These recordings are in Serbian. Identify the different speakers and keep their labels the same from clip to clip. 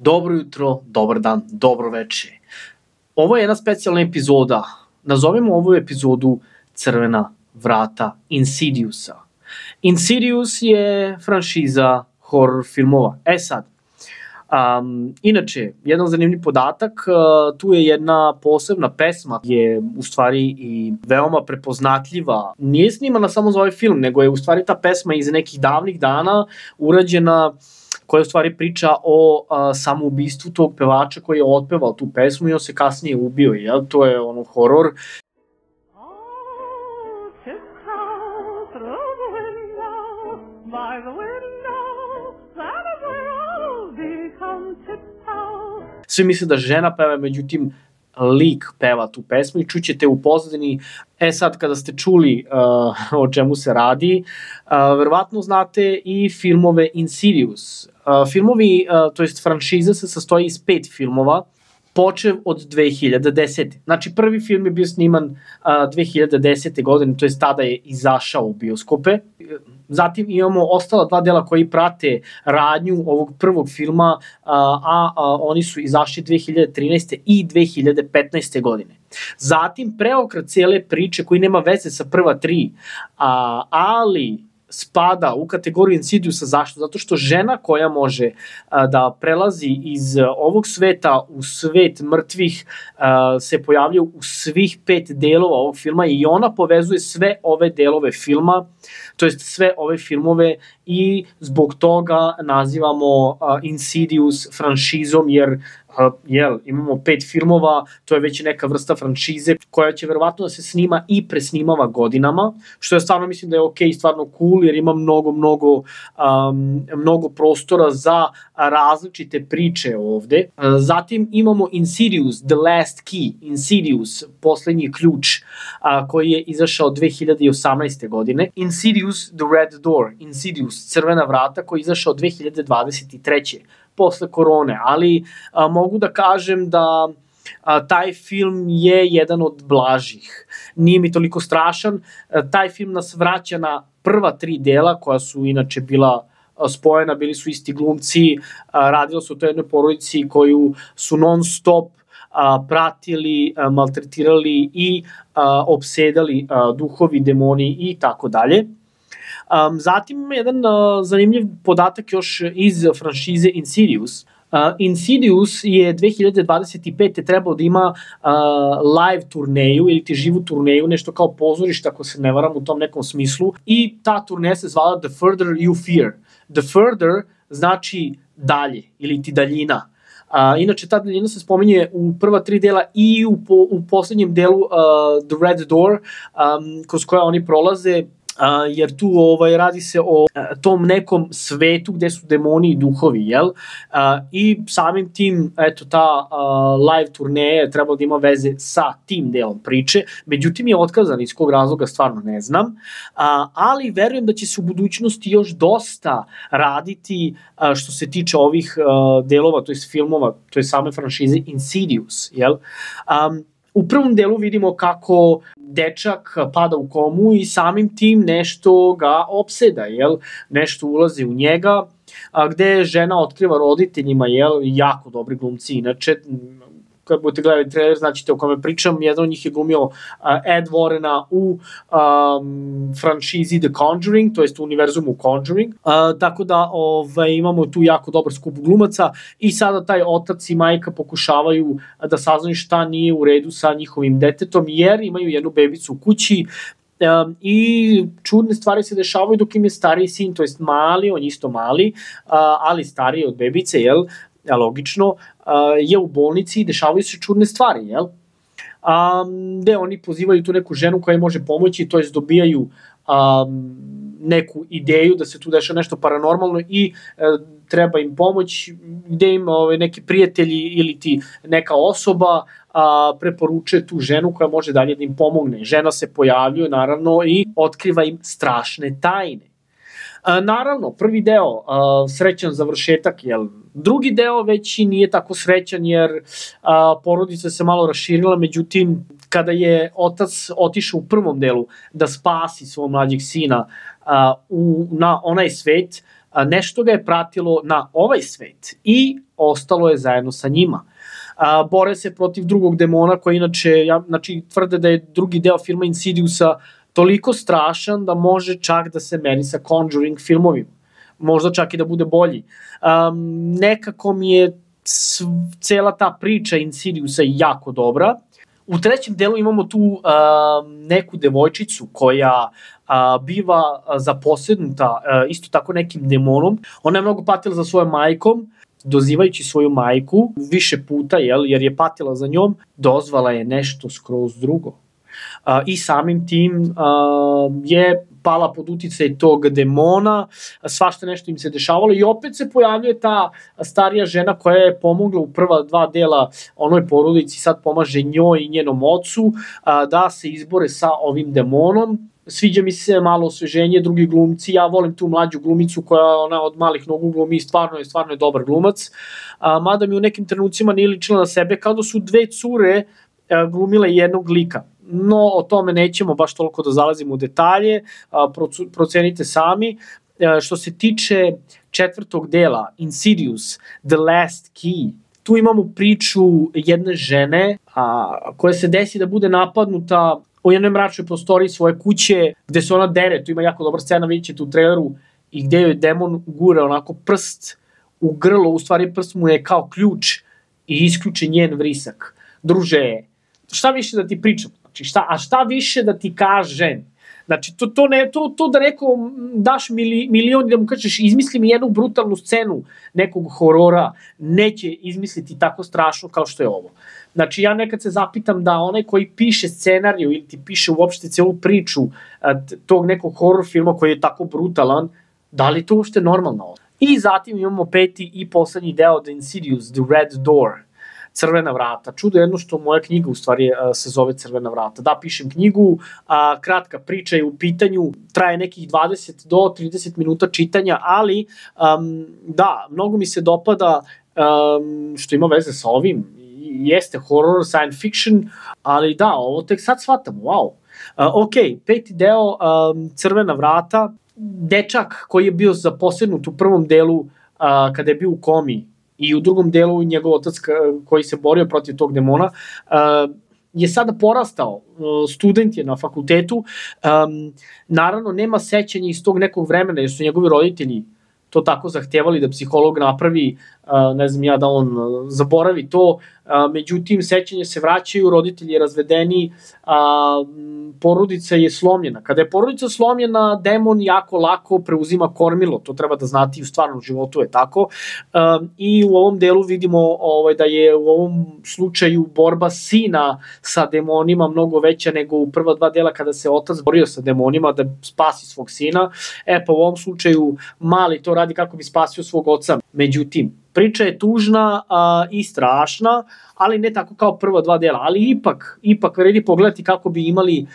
Speaker 1: Dobro jutro, dobar dan, dobro veče. Ovo je jedna specijalna epizoda. Nazovemo ovu epizodu Crvena vrata Insidiousa. Insidious je franšiza horror filmova. Sad, inače, jedan zanimljiv podatak, tu je jedna posebna pesma, je u stvari i veoma prepoznatljiva. Nije snimana samo za ovaj film, nego je u stvari ta pesma iz nekih davnih dana urađena, koja u stvari priča o samoubistvu tog pevača koji je otpevao tu pesmu i on se kasnije ubio, jel? To je ono horor. Svi misle da žena peva, međutim lik peva tu pesmu i čućete u pozadini. Sad, kada ste čuli o čemu se radi, verovatno znate i filmove Insidious. Filmovi, to jest franšiza se sastoji iz 5 filmova, počev od 2010. Znači, prvi film je bio sniman 2010. godine, to jest tada je izašao u bioskope. Zatim imamo ostala 2 dela koji prate radnju ovog prvog filma, a oni su izašli 2013. i 2015. godine. Zatim preokret cijele priče koji nema veze sa prva 3, ali spada u kategoriju Insidiousa. Zašto? Zato što žena koja može da prelazi iz ovog sveta u svet mrtvih se pojavlja u svih 5 delova ovog filma i ona povezuje sve ove delove filma, to jest sve ove filmove, i zbog toga nazivamo Insidious franšizom, jer imamo 5 filmova, to je već neka vrsta franšize koja će verovatno da se snima i presnimava godinama, što ja stvarno mislim da je okej, stvarno cool, jer ima mnogo prostora za različite priče ovde. Zatim imamo Insidious, The Last Key, Insidious, poslednji ključ, koji je izašao 2018. godine. Insidious, The Red Door, Insidious, Crvena vrata, koji je izašao 2023. posle korone, ali mogu da kažem da taj film je jedan od blažih. Nije mi toliko strašan. Taj film nas vraća na prva 3 dela koja su inače bila spojena, bili su isti glumci, radilo se o toj jednoj porodici koju su non stop pratili, maltretirali i opsedali duhovi, demoni i tako dalje. Zatim jedan zanimljiv podatak još iz franšize Insidious. Insidious je 2025. trebao da ima live turneju ili ti živu turneju, nešto kao pozorište, ako se ne varam, u tom nekom smislu, i ta turneja se zvala The Further You Fear. The Further znači dalje ili ti daljina. Inače, ta daljina se spominje u prva 3 dela i u poslednjem delu The Red Door, kroz koja oni prolaze, jer tu radi se o tom nekom svetu gde su demoni i duhovi, jel? I samim tim, eto, ta live turneja je trebala da ima veze sa tim delom priče, međutim je otkazan, iz kog razloga stvarno ne znam, ali verujem da će se u budućnosti još dosta raditi što se tiče ovih delova, to je filmova, to je same franšize Insidious, jel? U prvom delu vidimo kako dečak pada u komu i samim tim nešto ga opseda, jel? Nešto ulazi u njega, gde žena otkriva roditeljima, jel? Jako dobri glumci, inače, kad budete gledali trailer, znaćete o kome pričam. Jedan od njih je glumio Ed Warrena u franšizi The Conjuring, to jest u univerzumu Conjuring, tako da imamo tu jako dobar skup glumaca i sada taj otac i majka pokušavaju da saznaju šta nije u redu sa njihovim detetom, jer imaju jednu bebicu u kući i čudne stvari se dešavaju dok im je stariji sin, to jest mali, on je isto mali, ali stariji od bebice, jel? Logično, je u bolnici i dešavaju se čudne stvari, jel? Gde oni pozivaju tu neku ženu koja im može pomoći, to jest dobijaju neku ideju da se tu dešava nešto paranormalno i treba im pomoć, gde im neki prijatelji ili ti neka osoba preporučuje tu ženu koja može dalje da im pomogne. Žena se pojavljuje, naravno, i otkriva im strašne tajne. Naravno, prvi deo, srećan završetak, jel? Drugi deo već i nije tako srećan, jer porodica se malo raširila, međutim, kada je otac otišao u prvom delu da spasi svog mlađeg sina na onaj svet, nešto ga je pratilo na ovaj svet i ostalo je zajedno sa njima. Bore se protiv drugog demona koji inače, znači tvrde da je drugi deo filma Insidiousa toliko strašan da može čak da se meri sa Conjuring filmovima. Možda čak i da bude bolji. Nekako mi je cela ta priča Insidiousa jako dobra. U trećem delu imamo tu neku devojčicu koja biva zaposednuta isto tako nekim demonom. Ona je mnogo patila za svojom majkom, dozivajući svoju majku više puta, jer je patila za njom, dozvala je nešto skroz drugo. I samim tim je pala pod uticaj tog demona, svašta nešto im se dešavalo i opet se pojavljuje ta starija žena koja je pomogla u prva 2 dela onoj porodici, sad pomaže njoj i njenom ocu da se izbore sa ovim demonom. Sviđa mi se malo osveženje, drugi glumci, ja volim tu mlađu glumicu koja ona od malih nogu glumi, stvarno je dobar glumac, mada mi u nekim trenucima nije ličila na sebe, kao da su 2 cure glumile jednog lika. No, o tome nećemo baš toliko da zalazimo u detalje, procenite sami. Što se tiče 4. dela, Insidious, The Last Key, tu imamo priču jedne žene koja se desi da bude napadnuta u jednoj mračnoj prostoriji svoje kuće, gde se ona dere, tu ima jako dobra scena, vidjet ćete u traileru, i gde joj demon gure onako prst u grlo, u stvari prst mu je kao ključ i isključi njen vrisak. Druže, šta više da ti pričam? Znači, šta više da ti kažem? Znači, to da nekom daš milion i da mu kažeš izmisli mi jednu brutalnu scenu nekog horora, neće izmisliti tako strašno kao što je ovo. Znači, ja nekad se zapitam da onaj koji piše scenariju ili ti piše uopšte celu priču tog nekog horor filma koji je tako brutalan, da li to uopšte normalno? I zatim imamo 5. i poslednji deo The Insidious, The Red Door, Crvena vrata. Čudo jedno što moja knjiga u stvari se zove Crvena vrata. Da, pišem knjigu, kratka priča je u pitanju, traje nekih 20 do 30 minuta čitanja, ali da, mnogo mi se dopada što ima veze sa ovim. Jeste horror, science fiction, ali da, ovo tek sad shvatam, wow. Ok, 5. deo, Crvena vrata, dečak koji je bio zaposednut u prvom delu kada je bio u komi i u drugom delu njegov otac koji se borio protiv tog demona, je sada porastao, student je na fakultetu, naravno nema sećanja iz tog nekog vremena jer su njegovi roditelji to tako zahtevali da psiholog napravi, ne znam ja, da on zaboravi to, međutim sećanje se vraćaju, roditelji je razvedeni, porodica je slomljena. Kada je porodica slomljena, demon jako lako preuzima kormilo, to treba da znati i u stvarnom životu je tako, i u ovom delu vidimo da je u ovom slučaju borba sina sa demonima mnogo veća nego u prva 2 dela kada se otac borio sa demonima da spasi svog sina, pa u ovom slučaju mali to radi kako bi spasio svog oca. Međutim, priča je tužna i strašna, ali ne tako kao prva 2 dela, ali ipak vredi pogledati kako bi imali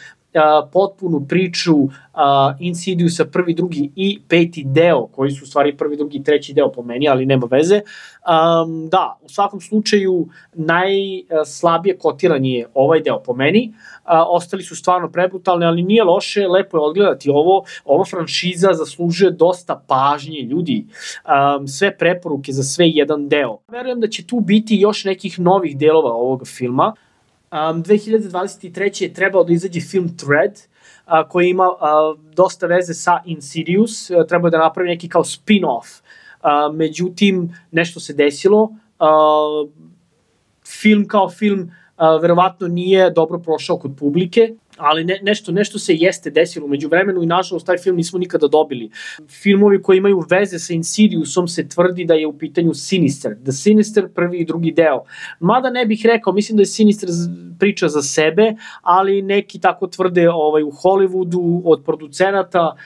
Speaker 1: potpunu priču Insidiousa 1., 2. i 5. deo, koji su u stvari 1., 2. i 3. deo po meni, ali nema veze. Da, u svakom slučaju najslabije kotiran je ovaj deo po meni, ostali su stvarno prebrutalni, ali nije loše, lepo je odgledati ovo, ova franšiza zaslužuje dosta pažnje ljudi, sve preporuke za sve jedan deo. Verujem da će tu biti još nekih novih delova ovog filma. 2023. je trebao da izađe film Thread, koji ima dosta veze sa Insidious, trebao da napravi neki kao spin-off, međutim nešto se desilo, film kao film verovatno nije dobro prošao kod publike, ali nešto se jeste desilo umeđu vremenu i nažalost taj film nismo nikada dobili. Filmovi koji imaju veze sa Insidiousom se tvrdi da je u pitanju Sinister, The Sinister 1. i 2. deo. Mada ne bih rekao, mislim da je Sinister priča za sebe, ali neki tako tvrde u Hollywoodu od producenata.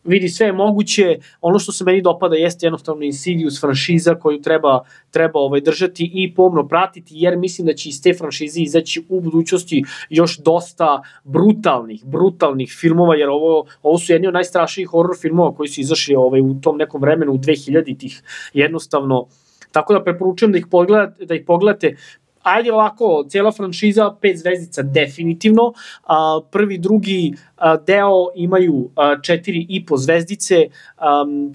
Speaker 1: Vidi, sve je moguće, ono što se meni dopada jeste jednostavno Insidious franšiza koju treba držati i pomno pratiti, jer mislim da će iz te franšize izaći u budućnosti još dosta brutalnih filmova, jer ovo su jedni od najstrašnijih horror filmova koji su izašli u tom nekom vremenu, u 2000-ih, jednostavno. Tako da preporučujem da ih pogledate. ajde ovako, cijela franšiza 5 zvezdica definitivno, prvi, drugi deo imaju 4,5 zvezdice,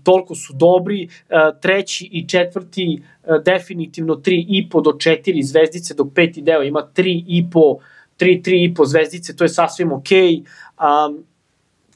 Speaker 1: toliko su dobri, treći i četvrti definitivno 3,5 do 4 zvezdice, dok peti deo ima 3,5 zvezdice, to je sasvim okej.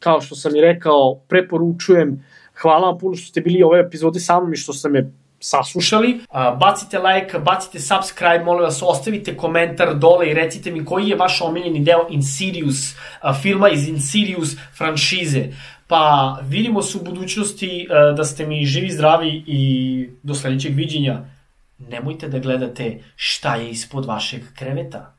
Speaker 1: Kao što sam i rekao, preporučujem. Hvala vam puno što ste bili ove epizode sa mnom i što ste me saslušali. Bacite like, bacite subscribe, molim vas, ostavite komentar dole i recite mi koji je vaš omiljeni deo Insidious, filma iz Insidious franšize. Pa vidimo se u budućnosti, da ste mi živi, zdravi i do sledećeg viđenja. Nemojte da gledate šta je ispod vašeg kreveta.